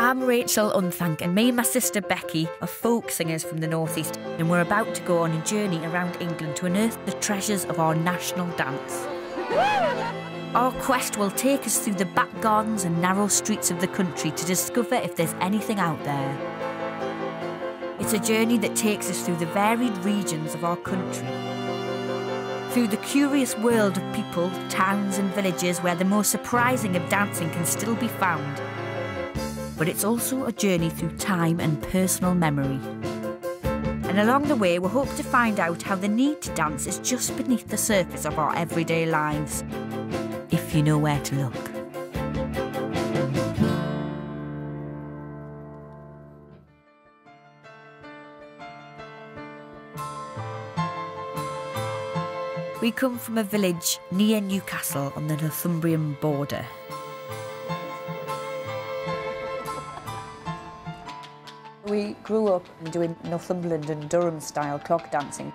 I'm Rachel Unthank, and me and my sister Becky are folk singers from the northeast, and we're about to go on a journey around England to unearth the treasures of our national dance. Our quest will take us through the back gardens and narrow streets of the country to discover if there's anything out there. It's a journey that takes us through the varied regions of our country, through the curious world of people, towns and villages where the most surprising of dancing can still be found. But it's also a journey through time and personal memory. And along the way, we hope to find out how the need to dance is just beneath the surface of our everyday lives, if you know where to look. We come from a village near Newcastle on the Northumbrian border. We grew up doing Northumberland and Durham style clog dancing.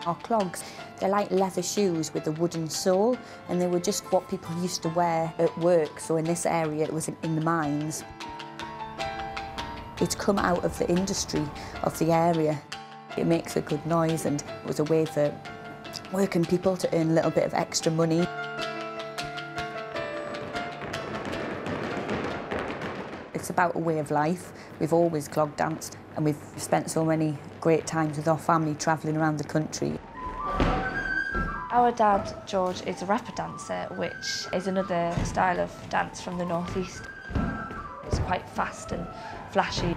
Our clogs, they're like leather shoes with a wooden sole, and they were just what people used to wear at work. So in this area, it was in the mines. It's come out of the industry of the area. It makes a good noise, and it was a way for working people to earn a little bit of extra money. It's about a way of life. We've always clog danced, and we've spent so many great times with our family travelling around the country. Our dad, George, is a rapper dancer, which is another style of dance from the northeast. It's quite fast and flashy.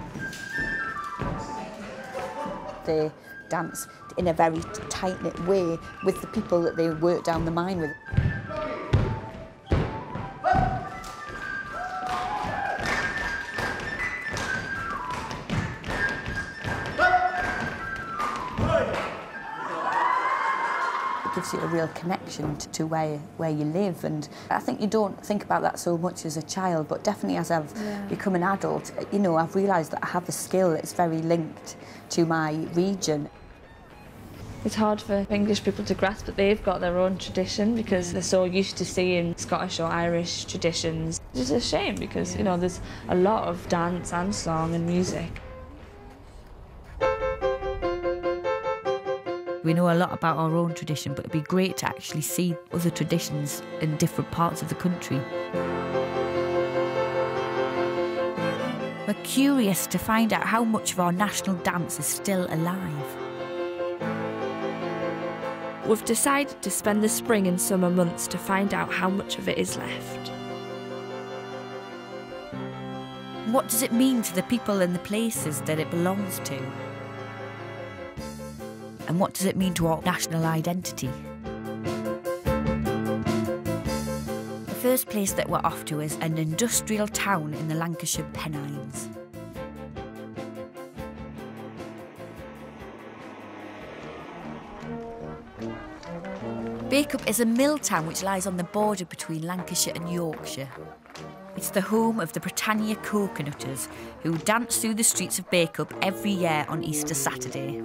They dance in a very tight-knit way with the people that they work down the mine with. It gives you a real connection to where you live, and I think you don't think about that so much as a child, but definitely as I've become an adult, you know, I've realised that I have a skill that's very linked to my region. It's hard for English people to grasp that they've got their own tradition because they're so used to seeing Scottish or Irish traditions. It's a shame because, you know, there's a lot of dance and song and music. We know a lot about our own tradition, but it'd be great to actually see other traditions in different parts of the country. We're curious to find out how much of our national dance is still alive. We've decided to spend the spring and summer months to find out how much of it is left. What does it mean to the people and the places that it belongs to? And what does it mean to our national identity? The first place that we're off to is an industrial town in the Lancashire Pennines. Bacup is a mill town which lies on the border between Lancashire and Yorkshire. It's the home of the Britannia coconutters, who dance through the streets of Bacup every year on Easter Saturday.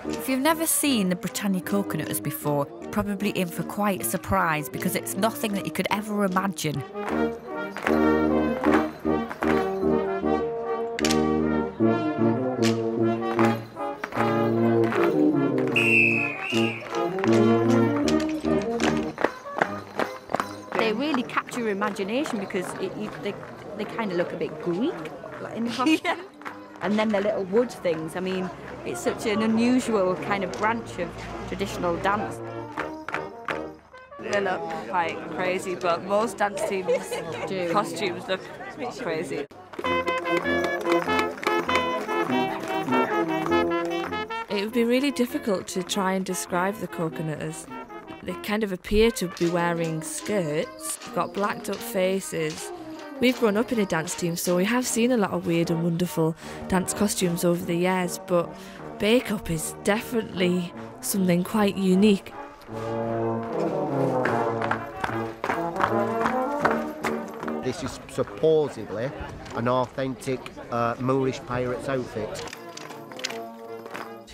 If you've never seen the Britannia coconutters before, you're probably in for quite a surprise because it's nothing that you could ever imagine. They really capture your imagination because they kind of look a bit Greek in the costume. And then the little wood things, I mean, it's such an unusual kind of branch of traditional dance. They look quite crazy, but most dance teams' costumes look crazy. It would be really difficult to try and describe the coconutters. They kind of appear to be wearing skirts, got blacked up faces. We've grown up in a dance team, so we have seen a lot of weird and wonderful dance costumes over the years, but Bacup is definitely something quite unique. This is supposedly an authentic Moorish pirate's outfit.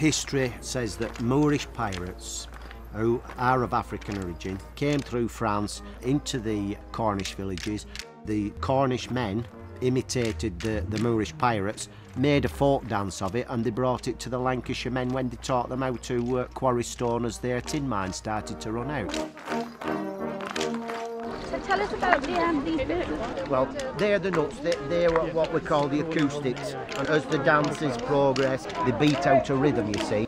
History says that Moorish pirates, who are of African origin, came through France into the Cornish villages. The Cornish men imitated the Moorish pirates, made a folk dance of it, and they brought it to the Lancashire men when they taught them how to quarry stone as their tin mines started to run out. So tell us about these bits. Well, they're the nuts, they're what we call the acoustics, and as the dances progress, they beat out a rhythm, you see.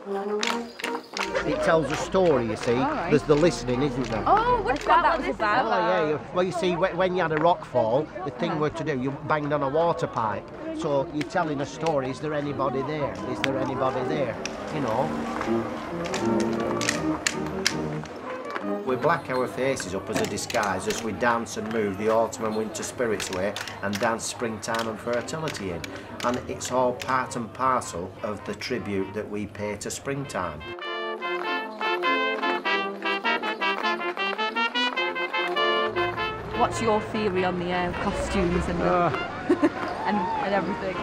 It tells a story, you see. Right. There's the listening, isn't there? Oh, what's that was about? Oh, yeah. Well, you see, when you had a rock fall, the thing were to do, you banged on a water pipe. So you're telling a story, is there anybody there? Is there anybody there? You know. We black our faces up as a disguise as we dance and move the autumn and winter spirits away and dance springtime and fertility in. And it's all part and parcel of the tribute that we pay to springtime. What's your theory on the costumes and, and everything?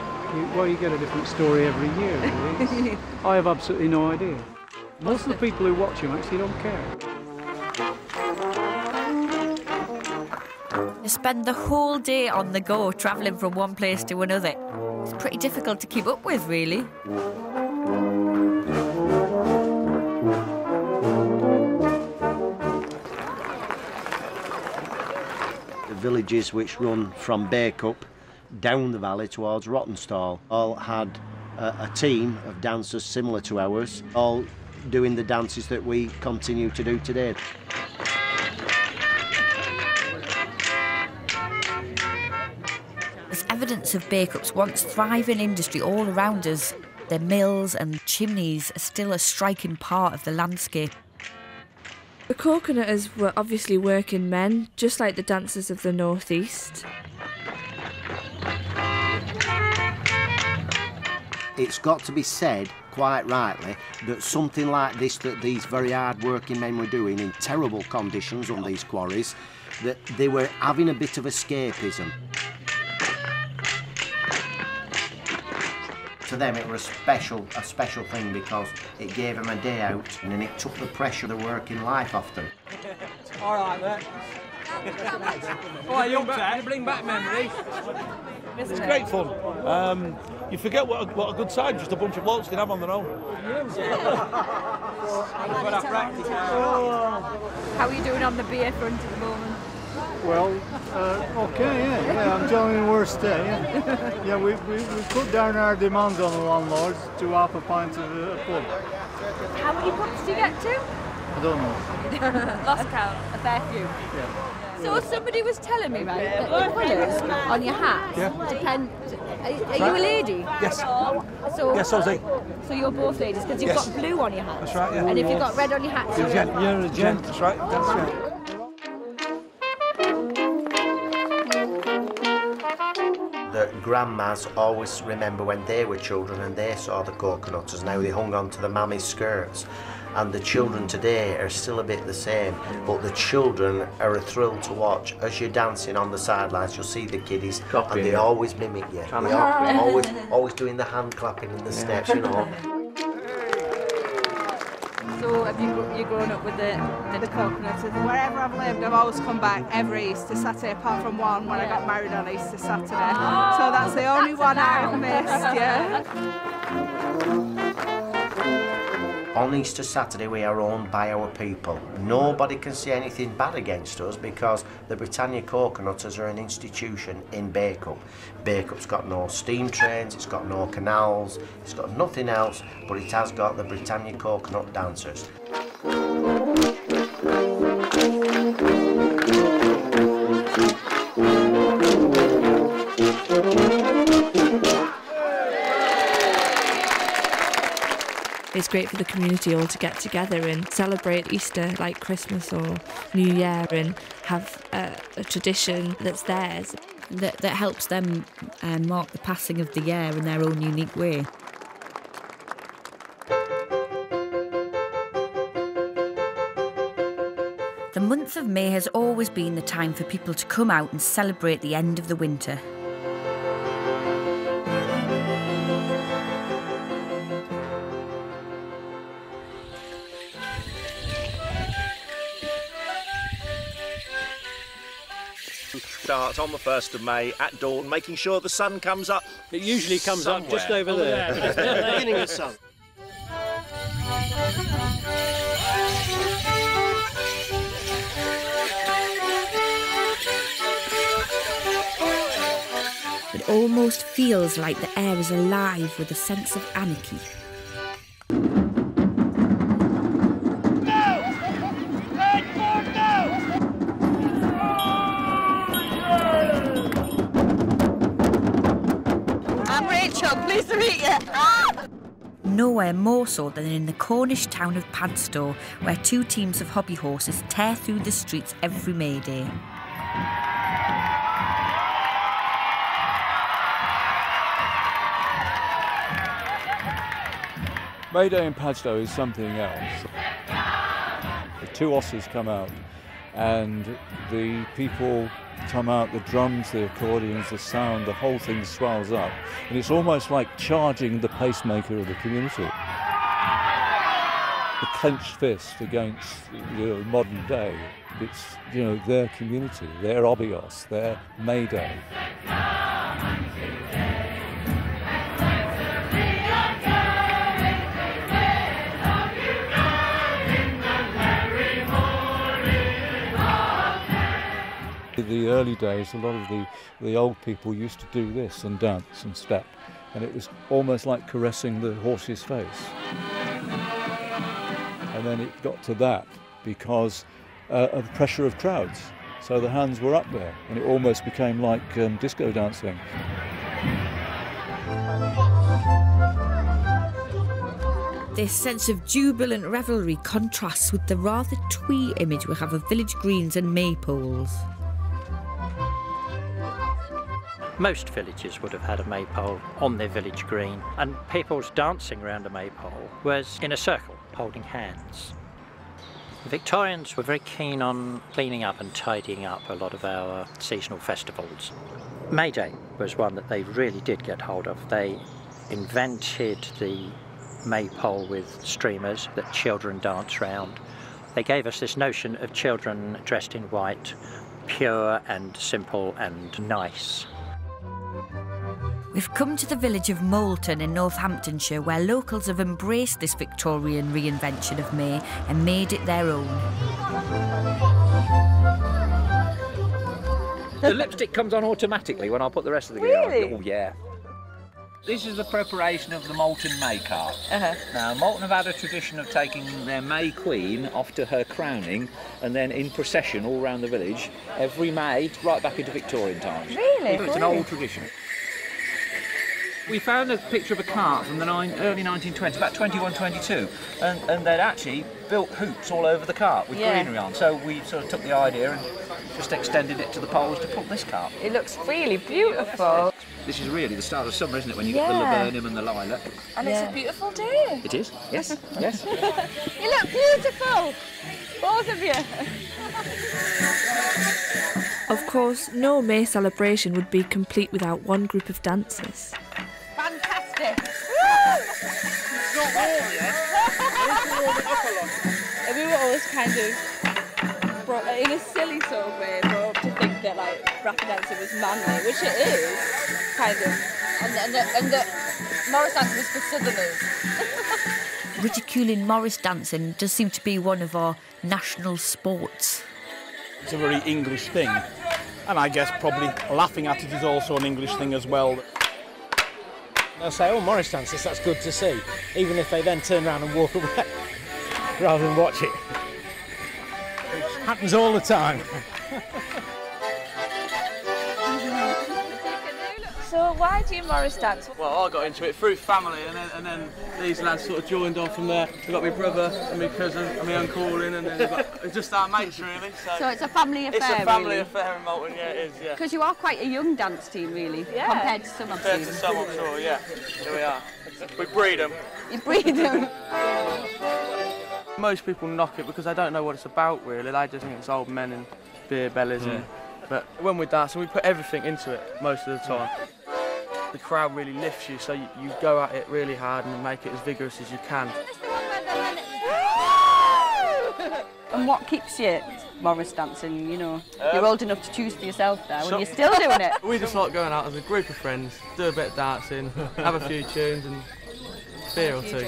Well, you get a different story every year, really. I have absolutely no idea. Most of the people who watch them actually don't care. They spend the whole day on the go, travelling from one place to another. It's pretty difficult to keep up with, really. The villages which run from Bacup down the valley towards Rottenstall all had a team of dancers similar to ours, all doing the dances that we continue to do today. There's evidence of Bacup's once thriving industry all around us. Their mills and chimneys are still a striking part of the landscape. The coconutters were obviously working men, just like the dancers of the northeast. It's got to be said, quite rightly, that something like this, that these very hard-working men were doing in terrible conditions on these quarries, that they were having a bit of escapism. To them it was a special thing because it gave them a day out and then it took the pressure of the working life off them. All right, mate. Oh, you bring back memories. It's great fun. You forget what a good time just a bunch of blokes can have on their own. How are you doing on the beer front at the moment? Well, okay, yeah, I'm joining worst day. Yeah, we put down our demands on the landlords to half a pint of a pub. How many pubs do you get to? I don't know. Lost count, a fair few. Yeah. So somebody was telling me, right, that the colours on your hat depend. Are you a lady? Yes. So, yes, Ozzy. So you're both ladies because you've got blue on your hat. That's right. Yeah. And if you've got red on your hat, you're a gent. That's right. That's right. The grandmas always remember when they were children and they saw the coconutters and how they hung on to the mammy's skirts. And the children today are still a bit the same, but the children are a thrill to watch. As you're dancing on the sidelines, you'll see the kiddies, and they always mimic you. They are always doing the hand clapping and the steps, you know. So have you grown up with the coconuts? Wherever I've lived, I've always come back every Easter Saturday, apart from one when I got married on Easter Saturday. So that's the only one I've missed, yeah. On Easter Saturday we are owned by our people. Nobody can say anything bad against us because the Britannia Coconutters are an institution in Bacup. Bacup's got no steam trains, it's got no canals, it's got nothing else, but it has got the Britannia Coconut dancers. It's great for the community all to get together and celebrate Easter like Christmas or New Year and have a tradition that's theirs. That helps them mark the passing of the year in their own unique way. The month of May has always been the time for people to come out and celebrate the end of the winter. starts on the 1st of May at dawn, making sure the sun comes up. It usually comes somewhere. up just over there. Beginning of the sun. It almost feels like the air is alive with a sense of anarchy. I'm Rachel, pleased to meet you. Nowhere more so than in the Cornish town of Padstow, where 2 teams of hobby horses tear through the streets every May Day. May Day in Padstow is something else. The 2 horses come out and the people come out, the drums, the accordions, the sound, the whole thing swells up. And it's almost like charging the pacemaker of the community. The clenched fist against modern day. It's, their community, their obios, their May Day. In the early days, a lot of the old people used to do this and dance and step, and it was almost like caressing the horse's face. And then it got to that because of the pressure of crowds. So the hands were up there, and it almost became like disco dancing. This sense of jubilant revelry contrasts with the rather twee image we have of village greens and maypoles. Most villages would have had a maypole on their village green, and people's dancing around a maypole was in a circle, holding hands. The Victorians were very keen on cleaning up and tidying up a lot of our seasonal festivals. May Day was one that they really did get hold of. They invented the maypole with streamers that children dance round. They gave us this notion of children dressed in white, pure and simple and nice. We've come to the village of Moulton in Northamptonshire, where locals have embraced this Victorian reinvention of May and made it their own. The lipstick comes on automatically when I put the rest of the gear on. Really? Oh, yeah. This is the preparation of the Moulton May cart. Now, Moulton have had a tradition of taking their May Queen off to her crowning and then in procession all around the village every May, right back into Victorian times. Really? It's an old tradition. We found a picture of a cart from the early 1920s, about 21, 22, and they'd actually built hoops all over the cart with greenery on. So we sort of took the idea and just extended it to the poles to put this cart. It looks really beautiful. This is really the start of summer, isn't it, when you get the laburnum and the lilac. And it's a beautiful day. It is, yes, yes. You look beautiful, both of you. Of course, no May celebration would be complete without one group of dancers. Fantastic. It's not warm yet. We need to warm it up a lot. We were always kind of brought, in a silly sort of way, brought up to think that like rapid dancing was manly, which it is, kind of. And the Morris dance was for Southerners. Ridiculing Morris dancing does seem to be one of our national sports. It's a very English thing, and I guess probably laughing at it is also an English thing as well. They'll say, oh, Morris dancers, that's good to see, even if they then turn around and walk away rather than watch it. It happens all the time. So why do you Morris dance? Well, I got into it through family, and then these lads sort of joined on from there. We've got my brother and my cousin and my uncle in, and then it's just our mates really. So it's a family affair. It's a family really? affair in Moulton, yeah, it is, yeah. Because you are quite a young dance team, really, compared to some of Compared to some, I'm sure, yeah. Here we are. We breed them. You breed them. Most people knock it because they don't know what it's about, really. They just think it's old men and beer bellies, but when we dance, we put everything into it most of the time. The crowd really lifts you, so you go at it really hard and make it as vigorous as you can. And what keeps you Morris dancing, you know. You're old enough to choose for yourself now, and you're still doing it. We just like going out as a group of friends, do a bit of dancing, have a few tunes and a beer or two.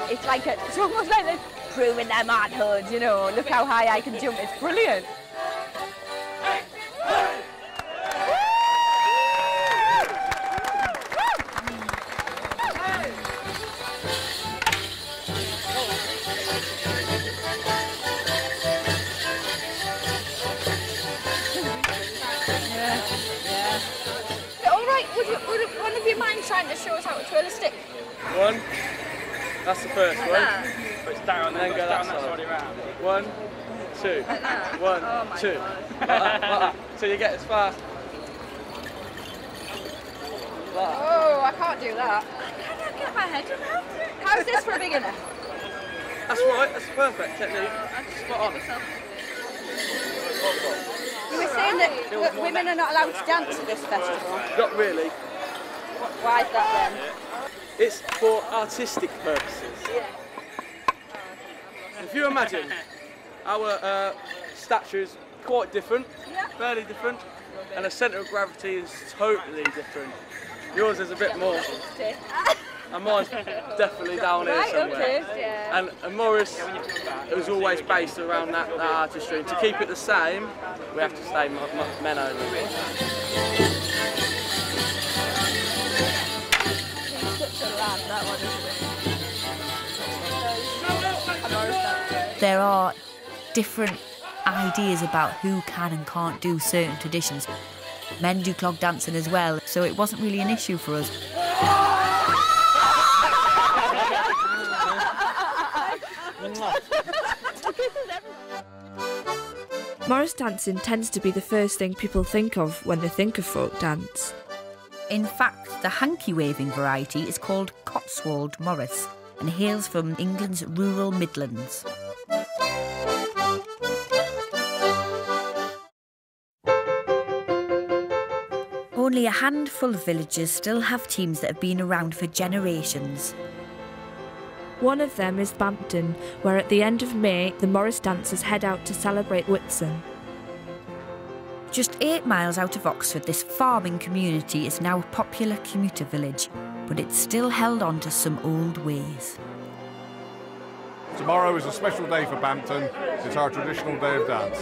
It's like it's almost like they're proving their manhood, you know. Look how high I can jump, it's brilliant. Would one of you mind trying to show us how to twirl a stick? One. That's the first one. But it's down, and then go that side around. 1, 2. Like that? 1, Oh 2. Like that. So you get as fast. Oh, I can't do that. I cannot get my head around it. How's this for a beginner? That's right, that's perfect technique. Spot on. You were saying that women are not allowed to dance at this festival? Not really. Why is that then? It's for artistic purposes. If you imagine, our stature is quite different, fairly different, and the centre of gravity is totally different. Yours is a bit more, and mine's definitely down here somewhere. And Morris, it was always based around that artistry. To keep it the same, we have to stay men only. There are different ideas about who can and can't do certain traditions. Men do clog dancing as well, so it wasn't really an issue for us. Morris dancing tends to be the first thing people think of when they think of folk dance. In fact, the hanky-waving variety is called Cotswold Morris and hails from England's rural Midlands. Only a handful of villages still have teams that have been around for generations. One of them is Bampton, where at the end of May, the Morris dancers head out to celebrate Whitsun. Just 8 miles out of Oxford, this farming community is now a popular commuter village, but it's still held on to some old ways. Tomorrow is a special day for Bampton. It's our traditional day of dance.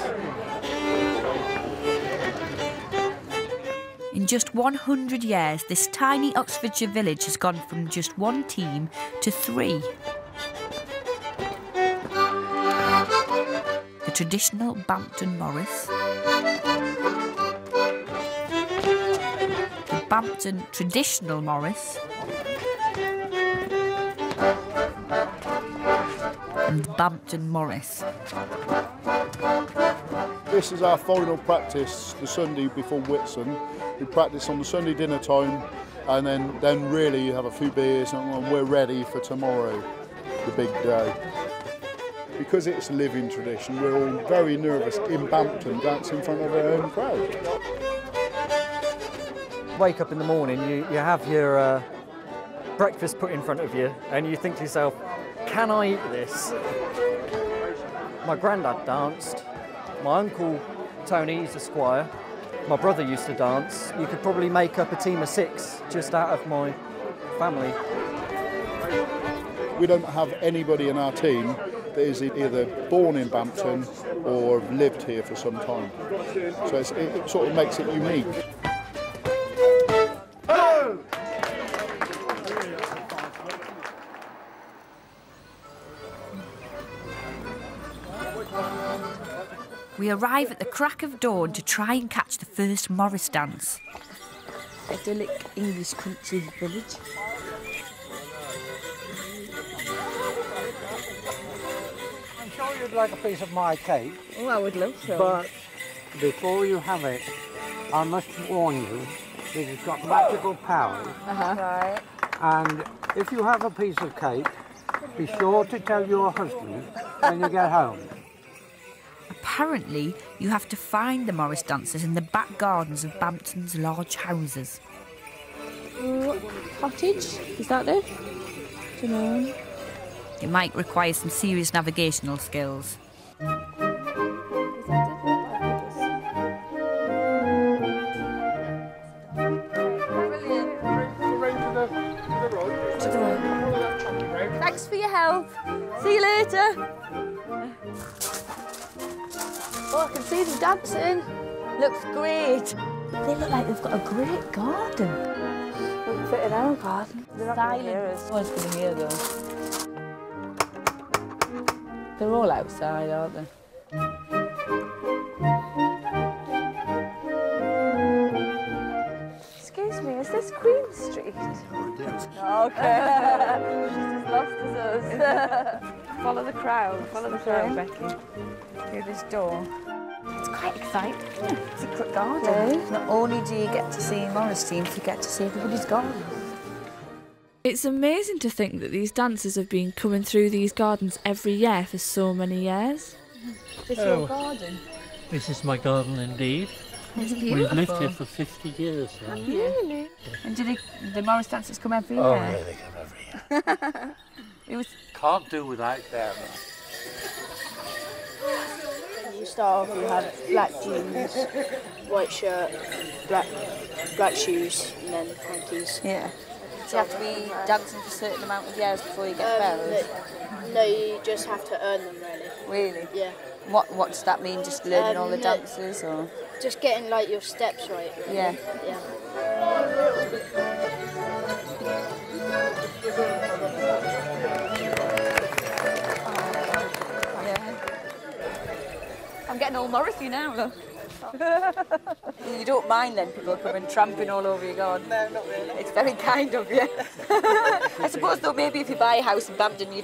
In just 100 years, this tiny Oxfordshire village has gone from just 1 team to 3. The traditional Bampton Morris, the Bampton Traditional Morris, and the Bampton Morris. This is our final practice, the Sunday before Whitsun. We practice on the Sunday dinner time, and then really have a few beers, and we're ready for tomorrow, the big day. Because it's a living tradition, we're all very nervous in Bampton, dancing in front of our own crowd. Wake up in the morning, you have your breakfast put in front of you, and you think to yourself, can I eat this? My granddad danced, my uncle Tony, he's a squire, my brother used to dance. You could probably make up a team of 6 just out of my family. We don't have anybody in our team that is either born in Bampton or lived here for some time. So it sort of makes it unique. We arrive at the crack of dawn to try and catch the first Morris dance. Idyllic English country village. I'm sure you'd like a piece of my cake. Oh, I would love so. But before you have it, I must warn you that it's got magical powers. Right. And if you have a piece of cake, be sure to tell your husband when you get home. Apparently, you have to find the Morris dancers in the back gardens of Bampton's large houses. Cottage, is that it? Do you know? It might require some serious navigational skills. Thanks for your help. See you later. Oh, I can see them dancing. Looks great. They look like they've got a great garden. Wouldn't fit in our garden. They're not going to hear us. No one's going to hear them. They're all outside, aren't they? Excuse me, is this Queen Street? Oh, okay. She's as lost as us. Follow the crowd, Becky. Through this door. It's quite exciting, isn't it? It's a good garden. Yeah. Not only do you get to see Morris teams, you get to see everybody's garden. It's amazing to think that these dancers have been coming through these gardens every year for so many years. Is this your garden? This is my garden indeed. It's We've beautiful. lived here for 50 years now. Really? And do the Morris dancers come every year? Oh yeah, they come every year. It was... Can't do without them. You start off, you have black jeans, white shirt, black shoes, and then hankies. Yeah. Do you have to be dancing for a certain amount of years before you get bells? No, you just have to earn them, really. Really? Yeah. What does that mean? Just learning all the dances, or...? Just getting, like, your steps right. Really. Yeah. Yeah. I'm getting all Morrissey now, look. You don't mind then people coming tramping all over your garden? No, not really. It's very kind of you. I suppose though maybe if you buy a house in Bampton, do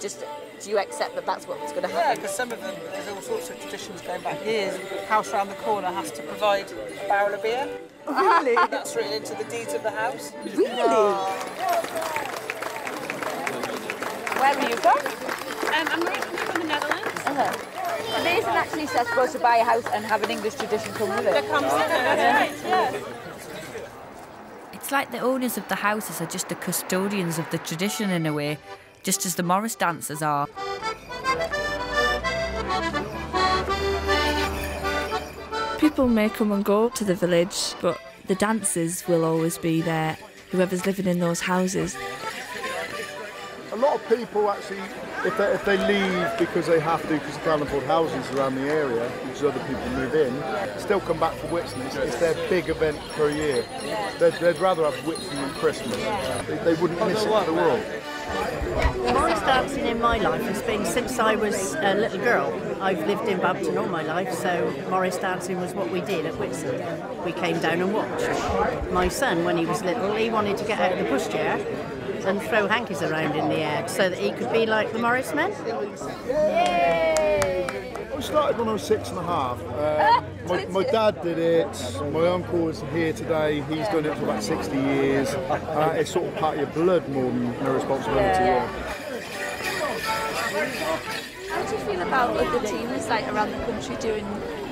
you accept that that's what's going to happen? Yeah, because some of them, there's all sorts of traditions going back years. The house round the corner has to provide a barrel of beer. Really? That's written into the deeds of the house. Really? Where were you from? I'm originally from the Netherlands. And there isn't actually supposed to buy a house and have an English tradition come with it. That comes with it, that's right, yeah. It's like the owners of the houses are just the custodians of the tradition in a way, just as the Morris dancers are. People may come and go to the village, but the dancers will always be there, whoever's living in those houses. A lot of people actually, if they leave because they have to, because they can't afford houses around the area, because other people move in, still come back for Whitsun. It's their big event per year. They'd rather have Whitsun than Christmas. They wouldn't miss it for the world. Morris dancing in my life has been since I was a little girl. I've lived in Bampton all my life, so Morris dancing was what we did at Whitsun. We came down and watched. My son, when he was little, he wanted to get out of the pushchair and throw hankies around in the air so that he could be like the Morris men. I started when I was 6.5. My dad did it, my uncle is here today, he's done it for about 60 years. It's sort of part of your blood more than a responsibility. How do you feel about other teams like around the country doing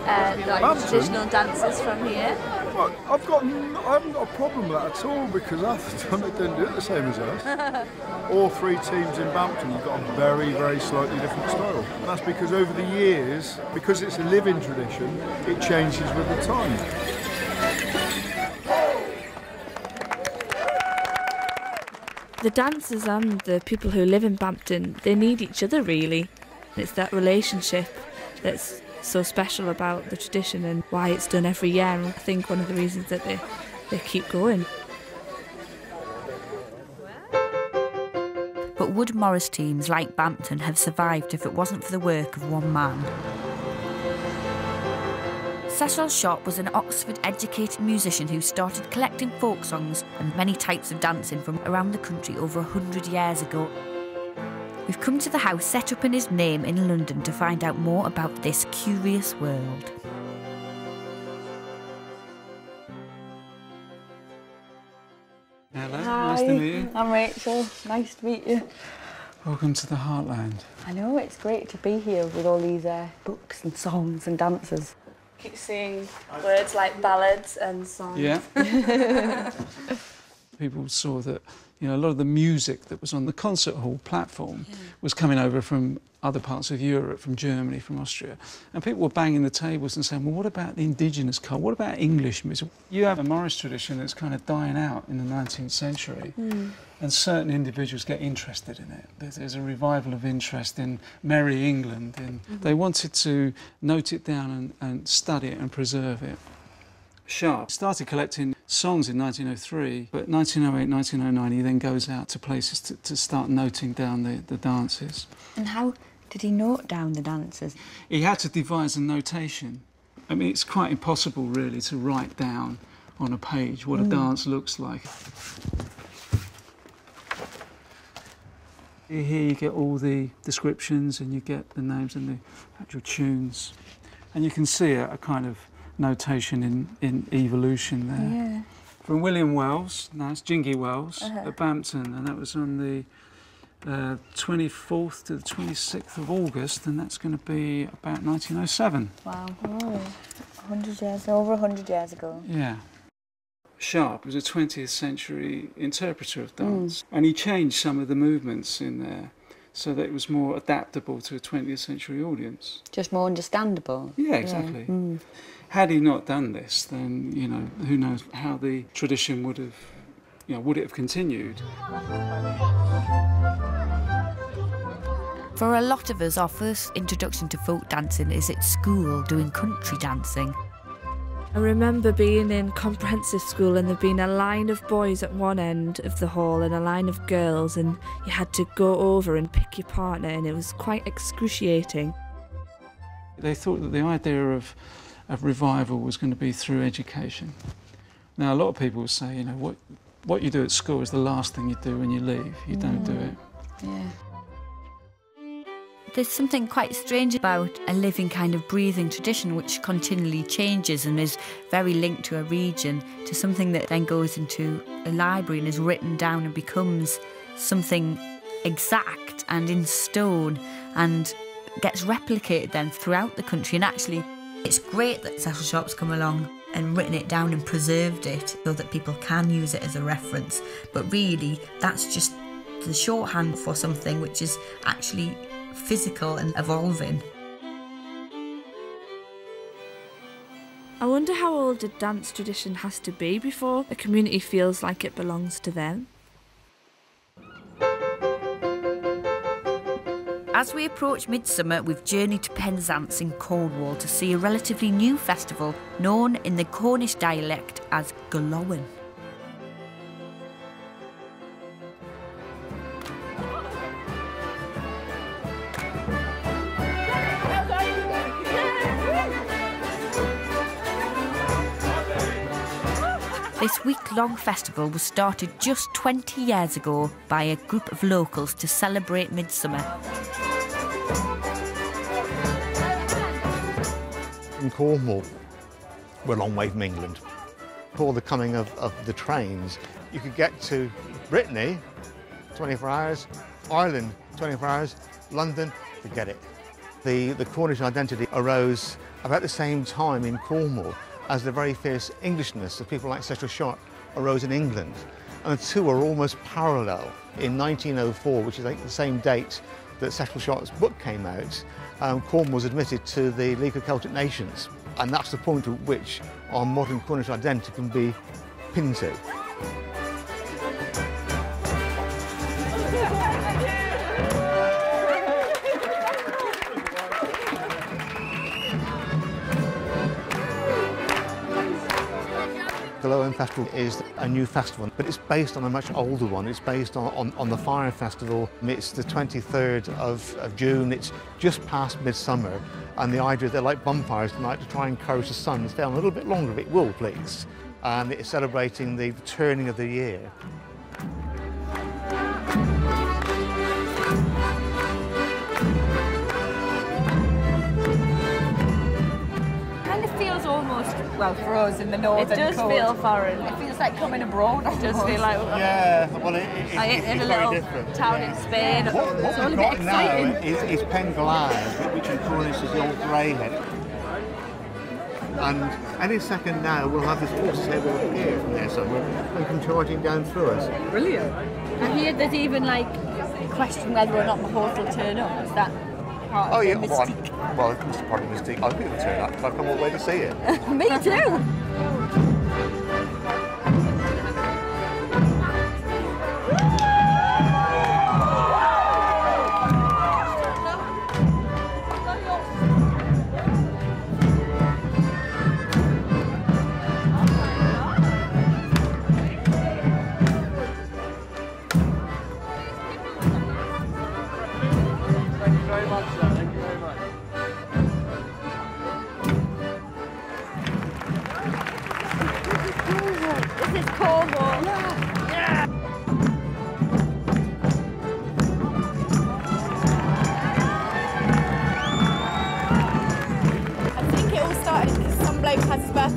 like traditional dances from here? Well, I haven't got a problem with that at all because half the time they don't do it the same as us. All three teams in Bampton have got a very, very slightly different style. And that's because over the years, because it's a living tradition, it changes with the time. The dancers and the people who live in Bampton, they need each other really. It's that relationship that's so special about the tradition and why it's done every year. And I think one of the reasons that they keep going. But would Morris teams like Bampton have survived if it wasn't for the work of one man? Cecil Sharp was an Oxford-educated musician who started collecting folk songs and many types of dancing from around the country over 100 years ago. We've come to the house set up in his name in London to find out more about this curious world. Hello, Hi, nice to meet you. I'm Rachel. Nice to meet you. Welcome to the Heartland. I know, it's great to be here with all these books and songs and dances. Keep seeing words like ballads and songs. Yeah. People saw that, you know, a lot of the music that was on the concert hall platform was coming over from other parts of Europe, from Germany, from Austria. And people were banging the tables and saying, well, what about the indigenous culture? What about English music? You have a Morris tradition that's kind of dying out in the 19th century. And certain individuals get interested in it. There's a revival of interest in Merry England. And they wanted to note it down and study it and preserve it. Sharp started collecting songs in 1903, but 1908, 1909 he then goes out to places to start noting down the dances. And how did he note down the dances? He had to devise a notation. I mean, it's quite impossible really to write down on a page what a dance looks like. Here you get all the descriptions and you get the names and the actual tunes. And you can see a kind of notation in evolution there. Yeah. From William Wells, now it's Jingy Wells, at Bampton, and that was on the 24th to the 26th of August, and that's going to be about 1907. Wow. Oh, 100 years, over 100 years ago. Yeah. Sharp was a 20th century interpreter of dance, and he changed some of the movements in there so that it was more adaptable to a 20th century audience. Just more understandable. Yeah, exactly. Yeah. Had he not done this, then, you know, who knows how the tradition would have, you know, would it have continued? For a lot of us, our first introduction to folk dancing is at school, doing country dancing. I remember being in comprehensive school and there being a line of boys at one end of the hall and a line of girls, and you had to go over and pick your partner, and it was quite excruciating. They thought that the idea of revival was going to be through education. Now, a lot of people would say, you know, what you do at school is the last thing you do when you leave. You don't do it. Yeah. There's something quite strange about a living kind of breathing tradition which continually changes and is very linked to a region, to something that then goes into a library and is written down and becomes something exact and in stone and gets replicated then throughout the country. And actually, it's great that Cecil Sharp's come along and written it down and preserved it so that people can use it as a reference. But really, that's just the shorthand for something which is actually physical and evolving. I wonder how old a dance tradition has to be before a community feels like it belongs to them. As we approach midsummer, we've journeyed to Penzance in Cornwall to see a relatively new festival known in the Cornish dialect as Golowen. This week-long festival was started just 20 years ago by a group of locals to celebrate midsummer. In Cornwall, we're a long way from England. Before the coming of the trains, you could get to Brittany, 24 hours, Ireland, 24 hours, London, forget it. The Cornish identity arose about the same time in Cornwall as the very fierce Englishness of people like Cecil Sharp arose in England. And the two are almost parallel. In 1904, which is like the same date that Cecil Sharp's book came out, Cornwall was admitted to the League of Celtic Nations. And that's the point at which our modern Cornish identity can be pinned to. Golowen Festival is a new festival, but it's based on a much older one. It's based on the Fire Festival. It's the 23rd of June. It's just past midsummer, and the idea they're like bonfires tonight to try and encourage the sun to stay on a little bit longer, if it will, please. And it's celebrating the turning of the year. Almost, well, for us in the northern it does coast, feel foreign. It feels like coming abroad. It does feel like yeah, well, it's in a very little different. town in Spain. What It's all a we've bit got exciting. now is Penglad, which in Cornish is the old grey head. And any second now we'll have this horse table appear from there somewhere and come charging down through us. Brilliant. And here there's even like a question whether or not the horse will turn up. Is that part of the mystique? Well, it comes to part of the mystique. I think it'll turn up because I've come all the way to see it. Me too.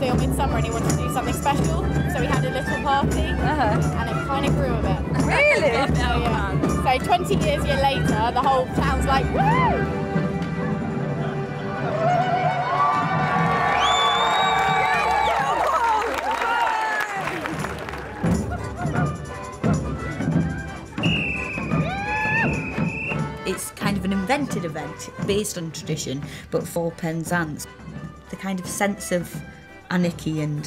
On Midsummer and he wanted to do something special, so we had a little party and it kind of grew a bit. Really? Yeah. So 20 years later, the whole town's like, woo! It's kind of an invented event based on tradition, but for Penzance. The kind of sense of anarchy and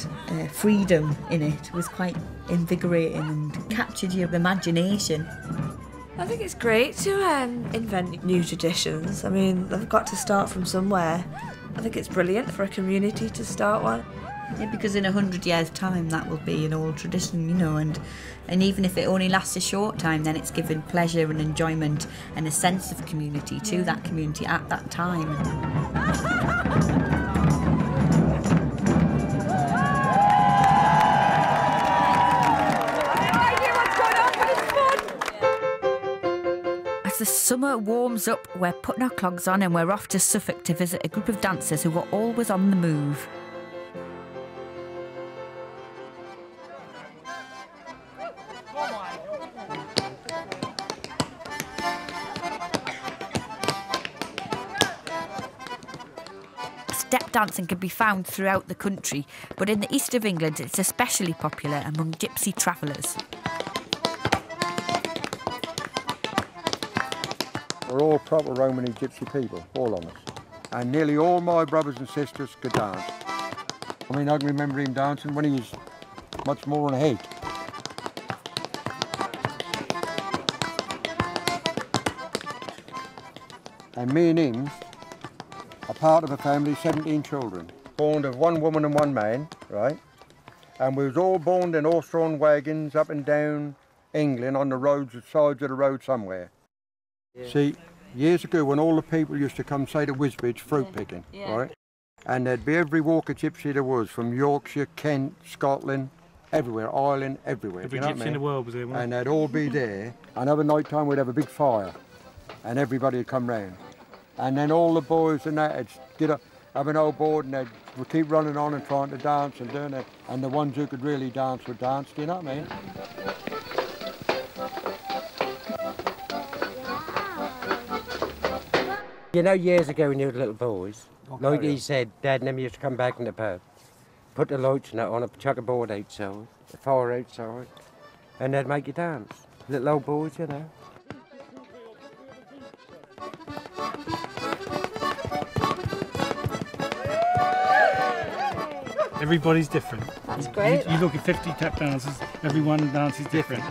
freedom in it was quite invigorating and captured your imagination. I think it's great to invent new traditions. I mean, they've got to start from somewhere. I think it's brilliant for a community to start one. Yeah, because in 100 years' time that will be an old tradition, you know, and even if it only lasts a short time, then it's given pleasure and enjoyment and a sense of community to that community at that time. As the summer warms up, we're putting our clogs on and we're off to Suffolk to visit a group of dancers who are always on the move. Step dancing can be found throughout the country, but in the east of England it's especially popular among gypsy travellers. We're all proper Romany gypsy people, all of us. And nearly all my brothers and sisters could dance. I mean, I can remember him dancing when he was much more than 8. And me and him are part of a family of 17 children, born of one woman and one man, right? And we was all born in horse-drawn wagons up and down England on the roads, the sides of the road somewhere. Yeah. See, years ago when all the people used to come, say, to Wisbech fruit picking, right? And there'd be every walk of gypsy there was, from Yorkshire, Kent, Scotland, everywhere, Ireland, everywhere. Every you know gypsy in the world was there, wasn't and they'd all be there. And over night time we'd have a big fire and everybody would come round. And then all the boys and that would get up, have an old board, and they'd keep running on and trying to dance and doing it. And the ones who could really dance would dance, do you know what I mean? You know, years ago when you were little boys, like he said, Dad and them used to come back in the pub, put the lights and that on, chuck a board outside, a fire outside, and they'd make you dance. Little old boys, you know. Everybody's different. That's great. You look at 50 tap dancers, everyone dances different.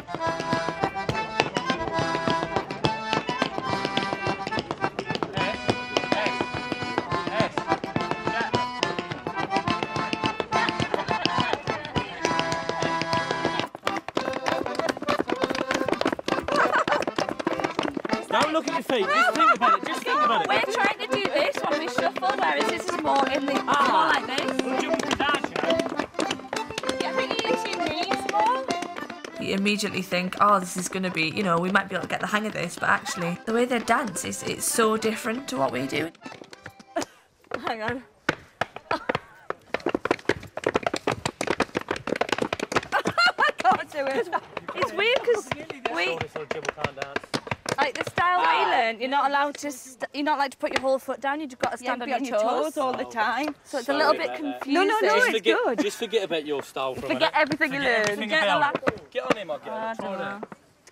Don't look at your feet, just think about it, just think about it. We're trying to do this when we shuffle, whereas this is more in the more like this. Yeah, bringing your 2 knees more. You immediately think, oh, this is going to be, you know, we might be able to get the hang of this, but actually, the way they dance is it's so different to what we do. Hang on. I can't do it. It's weird because we... Like the style that you learn, you're not allowed to put your whole foot down. You've got to stand on your toes all the time. So it's a little bit confusing. No, Just it's good. Just forget about your style for a Forget minute. everything you learn. Get on him, I'll get him.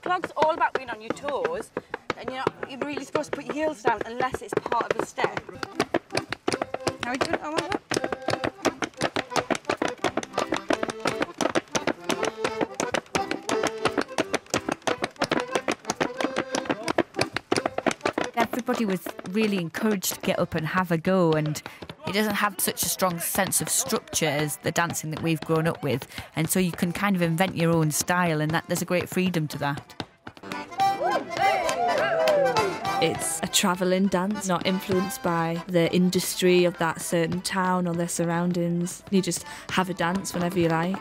Clog's all about being on your toes, and you're really supposed to put your heels down unless it's part of the step. How are you doing? Oh, Everybody was really encouraged to get up and have a go, and it doesn't have such a strong sense of structure as the dancing that we've grown up with, and so you can kind of invent your own style, and that there's a great freedom to that. It's a travelling dance, not influenced by the industry of that certain town or their surroundings. You just have a dance whenever you like.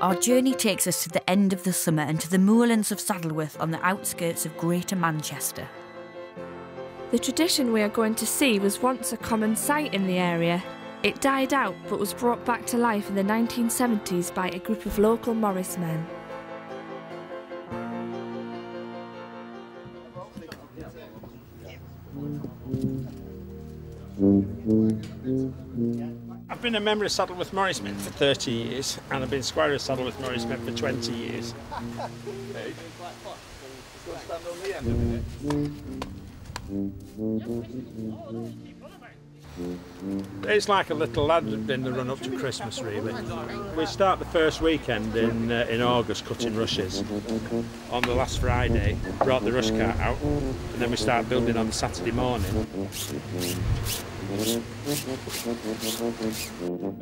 Our journey takes us to the end of the summer and to the moorlands of Saddleworth on the outskirts of Greater Manchester. The tradition we are going to see was once a common sight in the area. It died out but was brought back to life in the 1970s by a group of local Morris men. I've been a member of Saddleworth Morris Men for 30 years, and I've been squire of Saddleworth Morris Men for 20 years. It's like a little lad in the run-up to Christmas, really. We start the first weekend in August cutting rushes. On the last Friday, brought the rush cart out, and then we start building on the Saturday morning.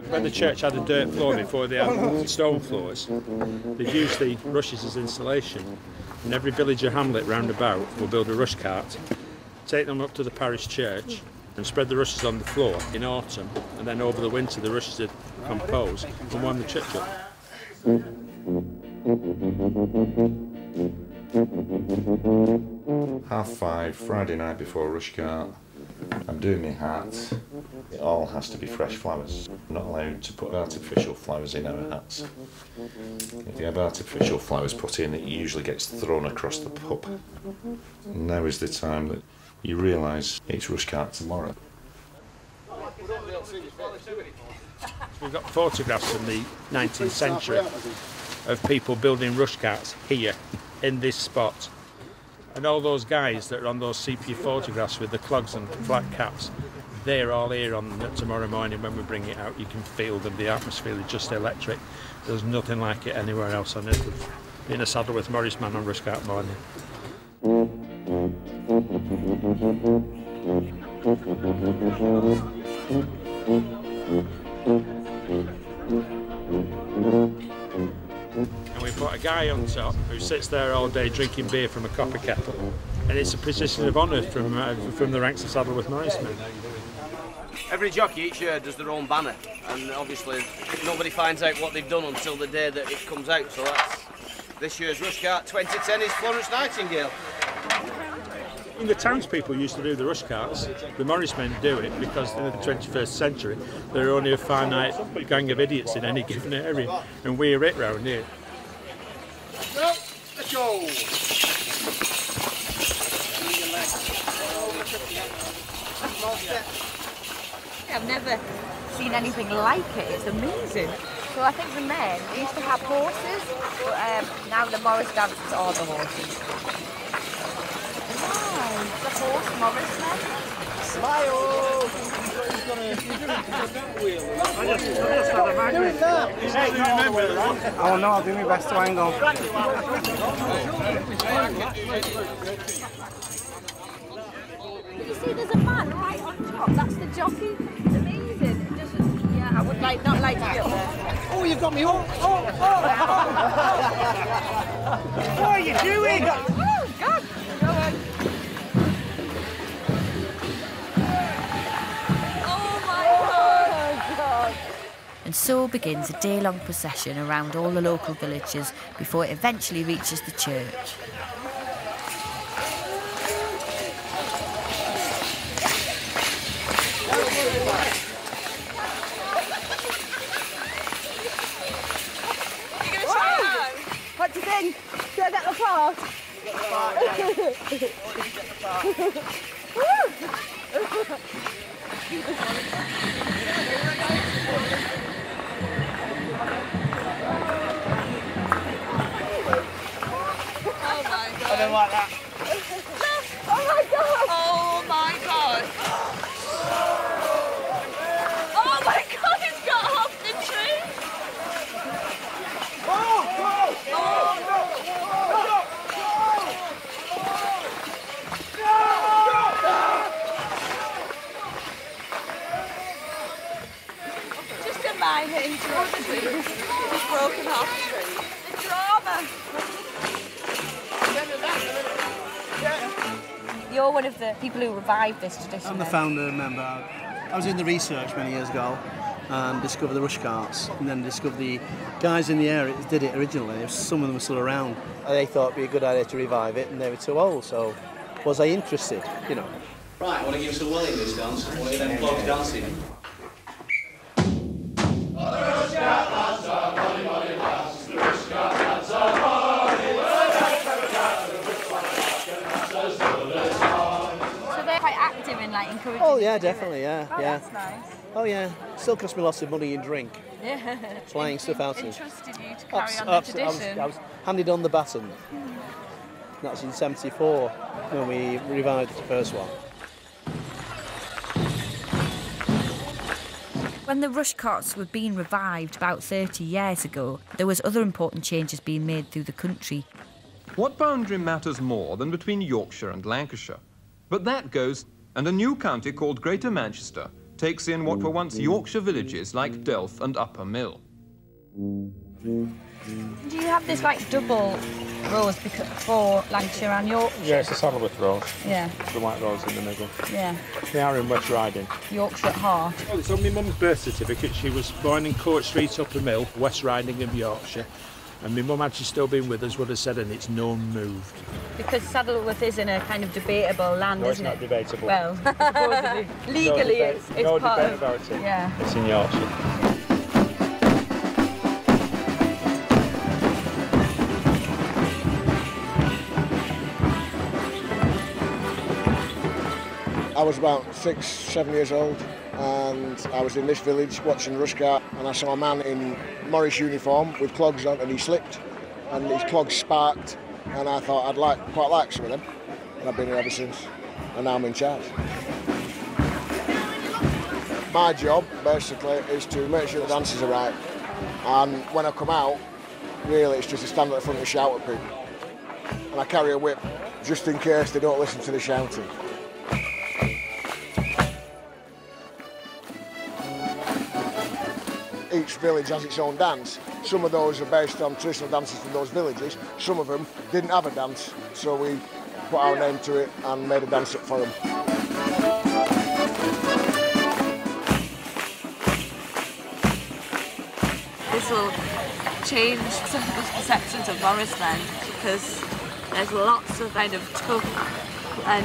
When the church had a dirt floor before they had stone floors, they'd use the rushes as insulation. And every village or hamlet round about will build a rush cart, take them up to the parish church, and spread the rushes on the floor in autumn, and then over the winter the rushes would compose and warm the church up. 5:30 Friday night before rush cart. I'm doing my hat. It all has to be fresh flowers. I'm not allowed to put artificial flowers in our hats. If you have artificial flowers put in, it usually gets thrown across the pub. Now is the time that you realise it's rush cart tomorrow. We've got photographs from the 19th century of people building rush carts here, in this spot. And all those guys that are on those sepia photographs with the clogs and flat caps, they're all here on tomorrow morning when we bring it out. You can feel them, the atmosphere is just electric. There's nothing like it anywhere else on earth. Being a Saddleworth Morris man on rush cart morning. And we put a guy on top who sits there all day drinking beer from a copper kettle, and it's a position of honour from the ranks of Saddleworth Morris men. Every jockey each year does their own banner, and obviously nobody finds out what they've done until the day that it comes out, so that's this year's rush cart 2010 is Florence Nightingale. The townspeople used to do the rush carts. The Morris men do it because in the 21st century there are only a finite gang of idiots in any given area, and we're it round here. Go, let's go. I've never seen anything like it. It's amazing. So I think the men used to have horses, but now the Morris dancers are the horses. The horse Morris men. Smile! Oh no, I'll do my best to angle. Did you see there's a man right on top? That's the jockey. It's amazing. It doesn't, yeah, I would not like to be up there. Oh, you've got me all. What are you doing? Oh, God. Go on. And so begins a day-long procession around all the local villages before it eventually reaches the church. I don't like that. Oh my god! Oh my god! Oh my god, it's got off the tree! Just a minor injury. It's broken off tree. The drama. You're one of the people who revived this tradition. I'm the then? founder member. I was in the research many years ago and discovered the rush carts, and then discovered the guys in the area that did it originally. Some of them were still around. They thought it'd be a good idea to revive it, and they were too old, so was I interested, you know. Right, I want to give us a whirl in this dance. I want to get them clogs dancing. So they're quite active in like encouraging. Oh yeah, definitely, yeah, Oh, yeah. that's nice. Oh yeah, still cost me lots of money in drink. Yeah. Flying stuff out. Entrusted you to carry on the tradition. I was handed on the baton. That's in '74 when we revived the first one. When the rush carts were being revived about 30 years ago, there was other important changes being made through the country. What boundary matters more than between Yorkshire and Lancashire? But that goes, and a new county called Greater Manchester takes in what were once Yorkshire villages like Delph and Upper Mill. Do you have this like double rose for Lancashire and Yorkshire? Yeah, it's a Saddleworth rose. Yeah. The white rose in the middle. Yeah. They are in West Riding. Yorkshire at heart. Well, it's on my mum's birth certificate. She was born in Court Street, Upper Mill, West Riding of Yorkshire. And my mum, had she still been with us, would have said, and it's no moved. Because Saddleworth is in a kind of debatable land, No, isn't it's not it? debatable. Well, supposedly. Legally, it's no part debate of... about it. Yeah. It's in Yorkshire. I was about 6, 7 years old, and I was in this village watching the rush cart, and I saw a man in Morris uniform with clogs on, and he slipped, and his clogs sparked, and I thought I'd quite like some of them, and I've been here ever since, and now I'm in charge. My job, basically, is to make sure the dances are right, and when I come out, really it's just to stand at the front and shout at people, and I carry a whip just in case they don't listen to the shouting. Each village has its own dance. Some of those are based on traditional dances from those villages. Some of them didn't have a dance, so we put our name to it and made a dance up for them. This will change some people's perceptions of Morris then, because there's lots of kind of tough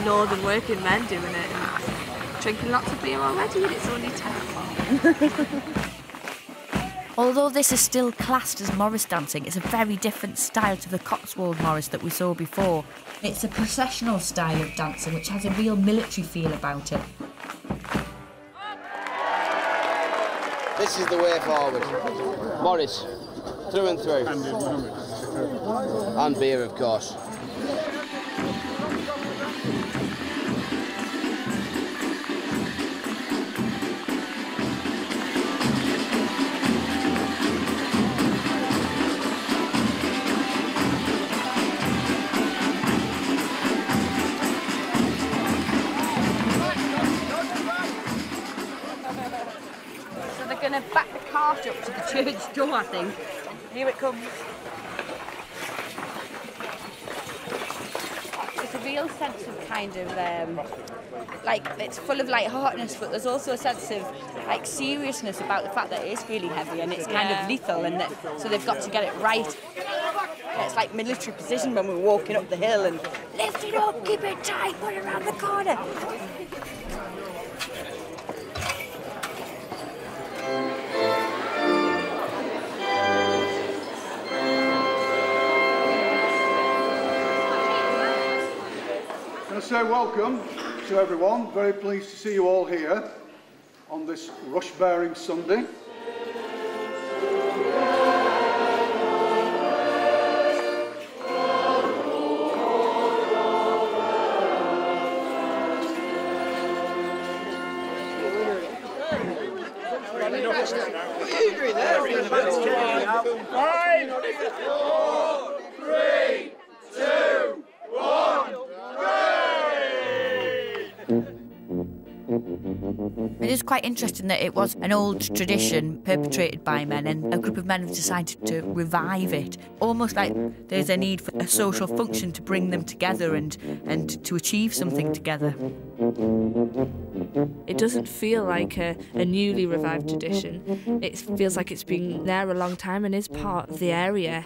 northern working men doing it and drinking lots of beer already, and it's only 10. Although this is still classed as Morris dancing, it's a very different style to the Cotswold Morris that we saw before. It's a processional style of dancing which has a real military feel about it. This is the way forward. Morris, through and through. And beer, of course. Going to back the cart up to the church door, I think. Here it comes. There's a real sense of kind of, like, it's full of light-heartedness, but there's also a sense of, like, seriousness about the fact that it is really heavy and it's kind of lethal, and that, so they've got to get it right. And it's like military precision when we're walking up the hill and lift it up, keep it tight, put it around the corner. So welcome to everyone, very pleased to see you all here. on this rush-bearing Sunday. It is quite interesting that it was an old tradition perpetrated by men, and a group of men have decided to revive it, almost like there's a need for a social function to bring them together and to achieve something together. It doesn't feel like a newly revived tradition. It feels like it's been there a long time and is part of the area.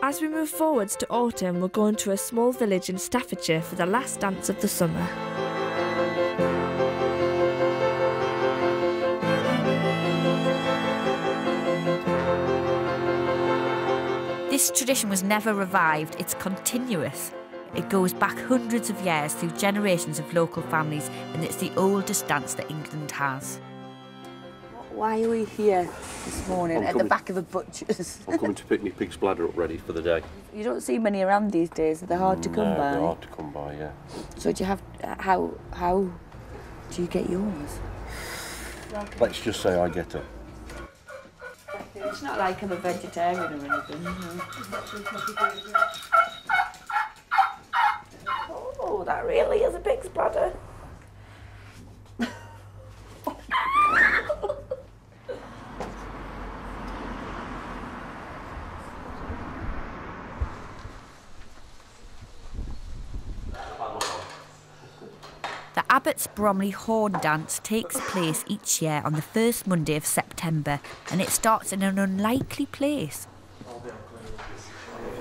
As we move forwards to autumn, we're going to a small village in Staffordshire for the last dance of the summer. This tradition was never revived, it's continuous. It goes back hundreds of years through generations of local families, and it's the oldest dance that England has. Why are we here this morning at the back of a butcher's? I'm coming to pick my pig's bladder up ready for the day. You don't see many around these days. They're hard to come by. They're hard to come by, yeah. So do you have how do you get yours? Let's just say I get it. It's not like I'm a vegetarian or anything. Oh, that really is a pig's bladder. The Abbots Bromley Horn Dance takes place each year on the first Monday of September, and it starts in an unlikely place.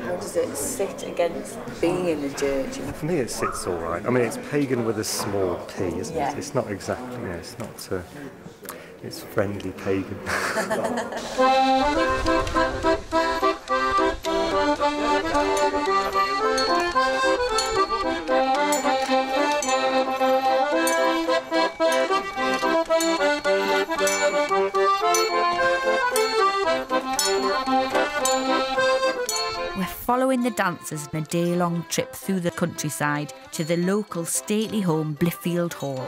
How does it sit against being in the church? For me it sits all right. I mean, it's pagan with a small p, isn't Yeah. it? It's not exactly, you know, it's not, it's friendly pagan. We're following the dancers on a day-long trip through the countryside to the local stately home Bliffield Hall.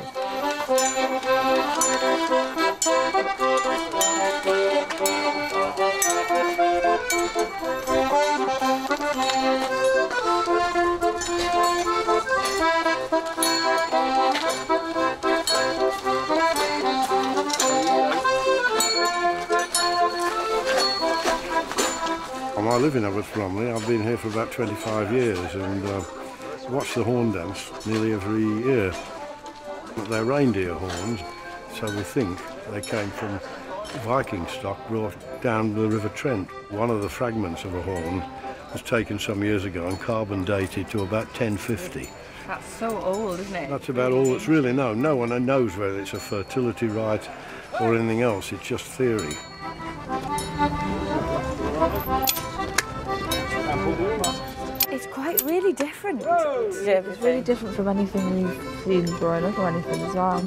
I live in Abbots Bromley. I've been here for about 25 years and watch the horn dance nearly every year. They're reindeer horns, so we think they came from Viking stock brought down the River Trent. One of the fragments of a horn was taken some years ago and carbon dated to about 1050. That's so old, isn't it? That's about all that's really known. No one knows whether it's a fertility rite or anything else. It's just theory. It's quite really different. It's really different from anything we've seen growing up or anything as well.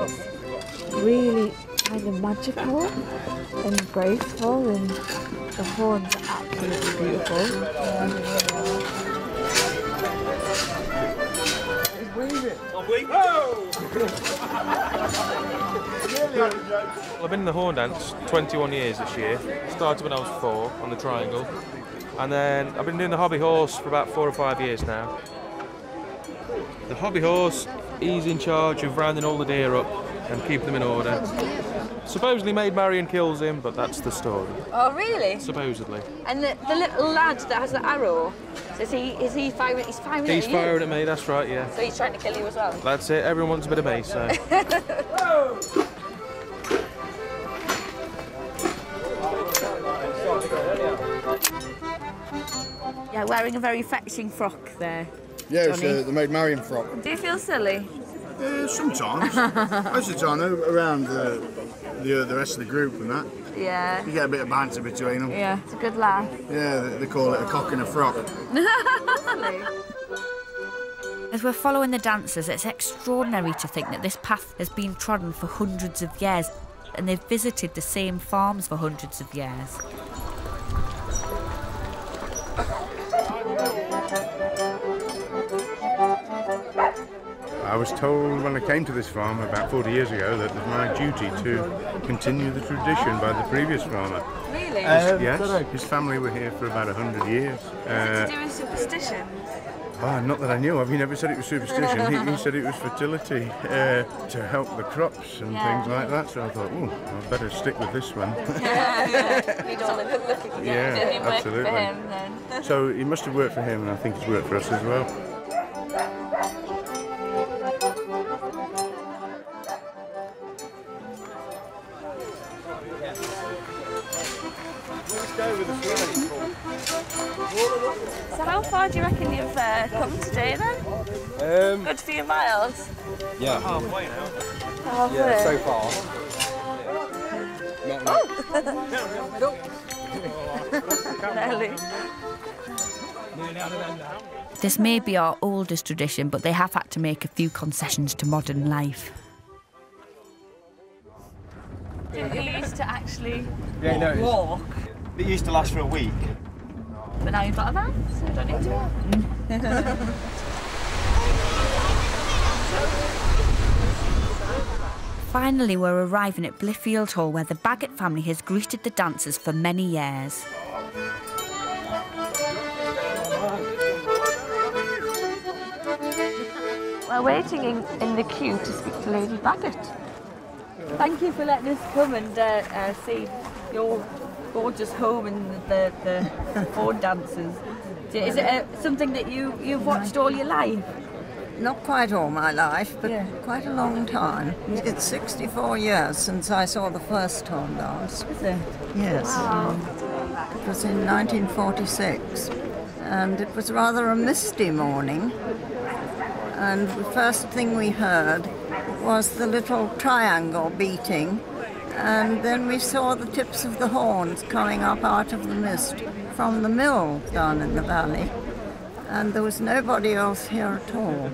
It's really kind of magical and graceful, and the horns are absolutely beautiful. Well, I've been in the horn dance 21 years this year. Started when I was 4 on the triangle. And then I've been doing the hobby horse for about 4 or 5 years now. The hobby horse, he's in charge of rounding all the deer up and keeping them in order. Supposedly Maid Marian kills him, but that's the story. Oh, really? Supposedly. And the little lad that has the arrow, so is he firing? He's firing at you? He's firing at me, that's right, yeah. So he's trying to kill you as well? That's it, everyone wants a bit of me, so. Yeah, wearing a very fetching frock there. Yeah, Johnny. it's the Maid Marian frock. Do you feel silly? Sometimes. Most of the time, around the rest of the group and that. Yeah. You get a bit of banter between them. Yeah, it's a good laugh. Yeah, they call it a cock and a frock. As we're following the dancers, it's extraordinary to think that this path has been trodden for hundreds of years, and they've visited the same farms for hundreds of years. I was told when I came to this farm about 40 years ago that it was my duty to continue the tradition by the previous farmer. Really? Yes, his family were here for about 100 years. Is it to do with superstition? Not that I knew of. He never said it was superstition. He said it was fertility to help the crops and things like that. So I thought, I'd better stick with this one. You'd all look at it. Yeah, Did it work absolutely. for him then? So it must have worked for him, and I think it's worked for us as well. So how far do you reckon you've come today then? Good few miles? Yeah. Halfway now. Halfway? Yeah, so far. Nearly. This may be our oldest tradition, but they have had to make a few concessions to modern life. Didn't you used to actually walk? It used to last for a week. But now you've got a van, so you don't need to walk. Finally, we're arriving at Bliffield Hall, where the Baggett family has greeted the dancers for many years. We're waiting in the queue to speak to Lady Baggett. Thank you for letting us come and see your gorgeous home and the horn dancers. Is it something that you've watched all your life? Not quite all my life, but quite a long time. It's 64 years since I saw the first horn dance. Is it? Yes. Wow. It was in 1946, and it was rather a misty morning. And the first thing we heard was the little triangle beating, and then we saw the tips of the horns coming up out of the mist from the mill down in the valley, and there was nobody else here at all.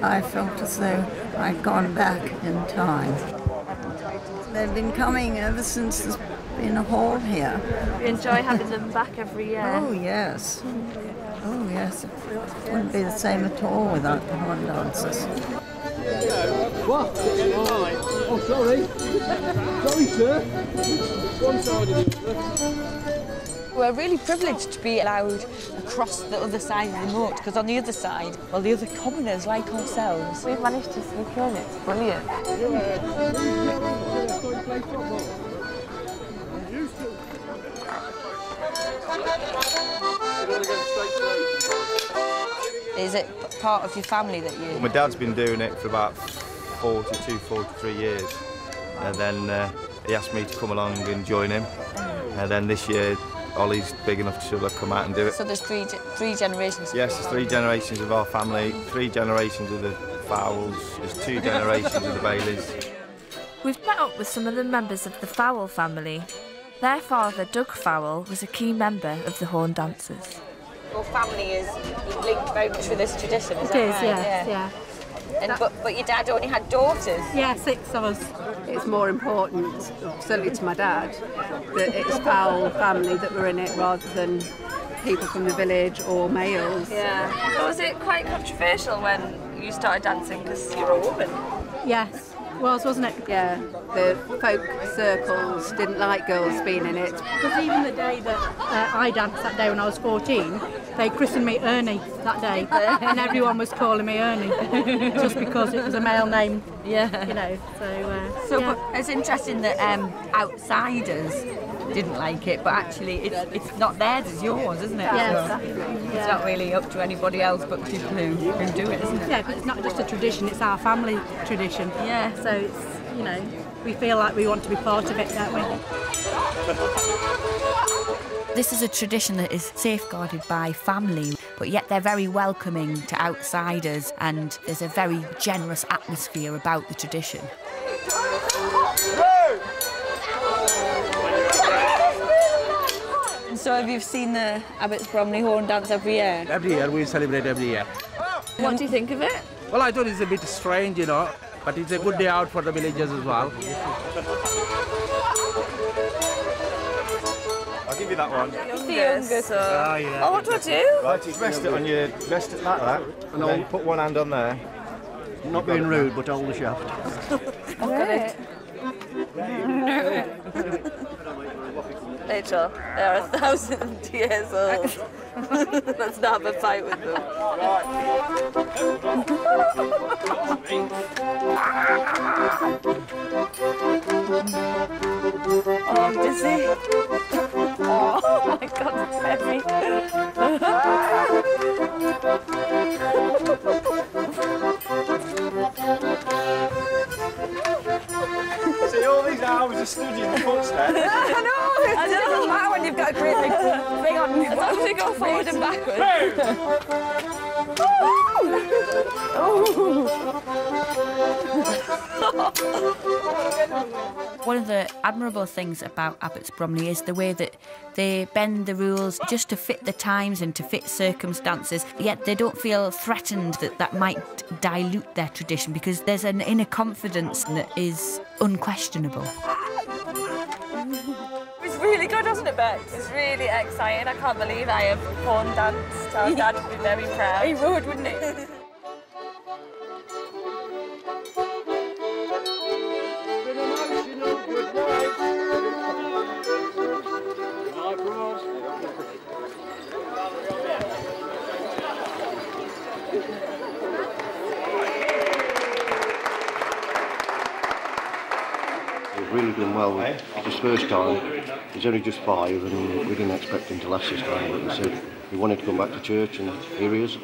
I felt as though I'd gone back in time. They've been coming ever since there's been a hall here. You enjoy having them back every year? Oh yes. Oh yes. It wouldn't be the same at all without the horn dancers. What? Oh, sorry. Sorry, sir. One side of the We're really privileged to be allowed across the other side of the moat, because on the other side, well, the other commoners like ourselves. We've managed to sneak in, it's brilliant. Is it part of your family that you... My dad's been doing it for about 42, 43 years, and then he asked me to come along and join him, and then this year Ollie's big enough to sort of come out and do it. So there's three generations? Yes, there's 3 generations of our family, 3 generations of the Fowles, there's 2 generations of the Baileys. We've met up with some of the members of the Fowle family. Their father, Doug Fowle, was a key member of the horn dancers. Your family is linked very much with this tradition, is It that is, right? yes, yeah. And, but your dad only had daughters? Yeah, 6 of us. It's more important, certainly to my dad, that it's Fowle family that were in it rather than people from the village or males. Yeah. So was it quite controversial when you started dancing because you're a woman? Yes. Wasn't it? Yeah, the folk circles didn't like girls being in it. Because even the day that I danced that day when I was 14, they christened me Ernie that day, and everyone was calling me Ernie, just because it was a male name, yeah. You know, so yeah. But it's interesting that outsiders didn't like it, but actually it's not theirs, it's yours, isn't it? Yeah, so exactly. It's not really up to anybody else but people who do it, isn't it? Yeah, but it's not just a tradition, it's our family tradition. Yeah. So it's, you know, we feel like we want to be part of it, don't we? This is a tradition that is safeguarded by family, but yet they're very welcoming to outsiders, and there's a very generous atmosphere about the tradition. So have you seen the Abbots Bromley horn dance every year? Every year, we celebrate every year. What do you think of it? Well, I thought it's a bit strange, you know, but it's a good day out for the villagers as well. I'll give you that one. The youngest. Oh, yeah. Oh, what do I do? Right, just rest it on your, rest it like that, and then put one hand on there. Not being rude, but hold the shaft. I've got it. Rachel, they are 1,000 years old. Let's not have a fight with them. Oh, I'm dizzy. Oh my God, it's heavy. See, all these hours of studying the footsteps. I know, it doesn't matter when you've got a great big thing on. As long as you go forward and backwards. One of the admirable things about Abbots Bromley is the way that they bend the rules just to fit the times and to fit circumstances, yet they don't feel threatened that that might dilute their tradition, because there's an inner confidence that is unquestionable. It's really good, hasn't it, Bex? It's really exciting. I can't believe I have corn danced. Our dad would be very proud. He would, wouldn't he? He's really done well. It's his first time. He's only just 5 and we didn't expect him to last this time, but he said he wanted to come back to church and here he is.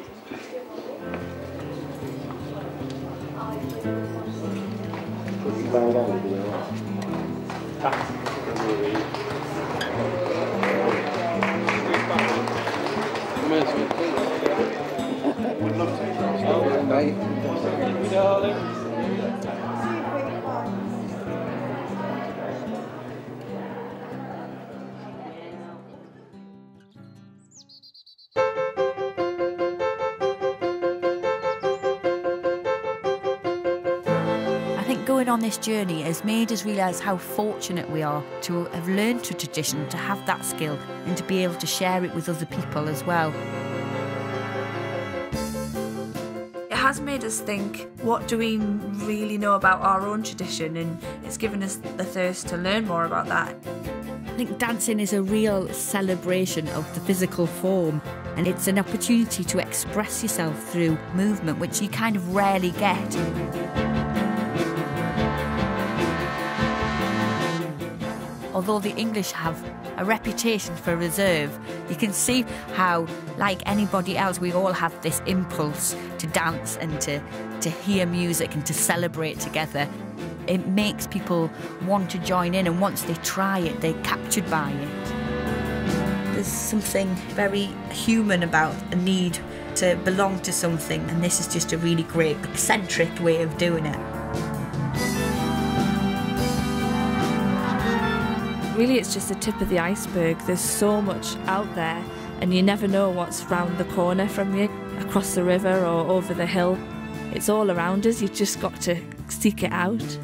Would love to. Mate. Going on this journey has made us realise how fortunate we are to have learned a tradition, to have that skill and to be able to share it with other people as well. It has made us think, what do we really know about our own tradition, and it's given us the thirst to learn more about that. I think dancing is a real celebration of the physical form, and it's an opportunity to express yourself through movement, which you kind of rarely get. Although the English have a reputation for reserve, you can see how, like anybody else, we all have this impulse to dance and to hear music and to celebrate together. It makes people want to join in, and once they try it, they're captured by it. There's something very human about a need to belong to something, and this is just a really great, eccentric way of doing it. Really, it's just the tip of the iceberg. There's so much out there, and you never know what's round the corner from you, across the river or over the hill. It's all around us, you've just got to seek it out.